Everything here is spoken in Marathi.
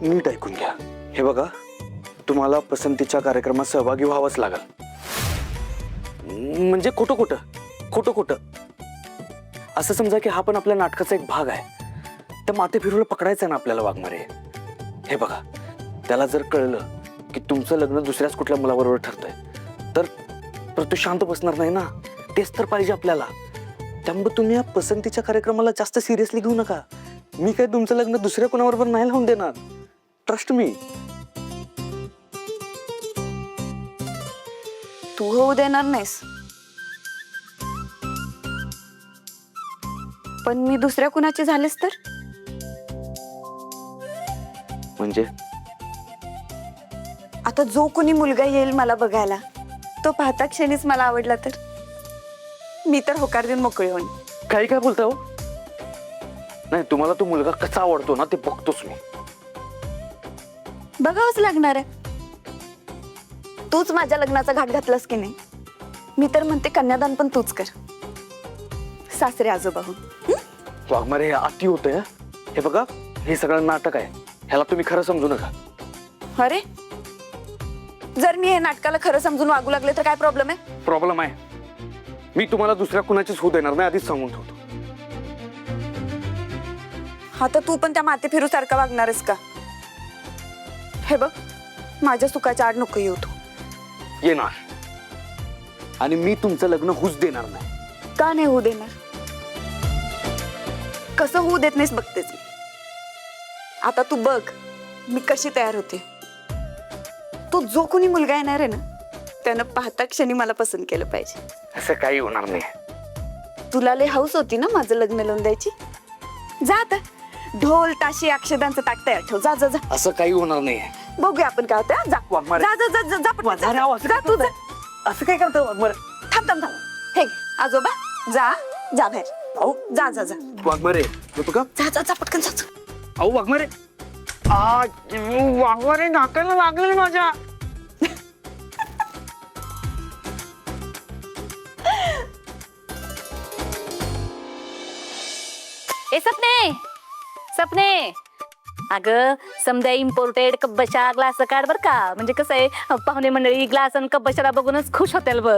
नीट ऐकून घ्या. हे बघा, तुम्हाला पसंतीच्या कार्यक्रमात सहभागी व्हावंच लागल. म्हणजे खोटं खोटं असं समजा की हा पण आपल्या नाटकाचा एक भाग आहे. त्या माते फिरूला पकडायचं ना आपल्याला वाघमारे. हे बघा, त्याला जर कळलं की तुमचं लग्न दुसऱ्याच कुठल्या मुलाबरोबर ठरतंय तर तो शांत बसणार नाही ना. तेच तर पाहिजे आपल्याला. त्यामुळे तुम्ही या पसंतीच्या कार्यक्रमाला जास्त सिरियसली घेऊ नका. मी काय तुमचं लग्न दुसऱ्या कोणाबरोबर नाही लावून देणार. Trust me. तू होऊ देणार नाहीस, पण मी दुसऱ्या कुणाची झालेस तर? म्हणजे आता जो कोणी मुलगा येईल मला बघायला तो पाहता क्षणीच मला आवडला तर मी तर होकार देऊन मोकळी होईन. काय बोलता हो? नाही, तुम्हाला तो मुलगा कसा आवडतो ना ते बघतोच मी. बघावंच लागणार आहे. तूच माझ्या लग्नाचा घाट घातलास की नाही. मी तर म्हणते कन्यादान पण तूच कर, सासरे आजोबा होऊन. वाघमारे, हे अति होतंय. हे बघा, हे सगळं नाटक आहे. ह्याला तुम्ही खरं समजू नका. अरे, जर मी हे नाटकाला खरं समजून वागू लागले तर काय प्रॉब्लेम आहे? प्रॉब्लेम आहे. मी तुम्हाला दुसऱ्या कुणाचीच होऊ देणार नाही, आधीच सांगून ठेवतो. हा, तर तू पण त्या माते फिरू सारखा वागणारच का? हे बघ, माझ्या सुखाच्या आड नको येऊ तू. येणार, आणि मी तुमचं लग्न होऊच देणार नाही. का नाही होऊ देणार? कसं होऊ देत नाहीस बघतेच मी. आता तू बघ मी कशी तयार होते. तो जो कोणी मुलगा येणार आहे ना त्यानं पाहता क्षणी मला पसंत केलं पाहिजे. असं काही होणार नाही. तुला लय हौस होती ना माझं लग्न लावून द्यायची. जा आता, ढोल ताशी अक्षदांचं ताट तयार ठेव. जा जा जा. असं काही होणार नाही. बघूया आपण काय होतं. जा वाघमारे. जा जा जा जा जा पटकन जा. जा तू जा. असं काय करतो वाघमारे? थांब थांब थांब. हे घे, आजोबा जा जा बाहेर. अहो, जा जा जा वाघमारे, येतो का? जा जा जा पटकन जा. अहो वाघमारे, वाघमारे नाकाला लागलं माझ्या. ए सपने सपने, अगं समजा इम्पोर्टेड कब्बशा ग्लास काढ बर का. म्हणजे कसं आहे, पाहुणे मंडळी ग्लास आणि कब्बशाला बघूनच खुश होतील बघ.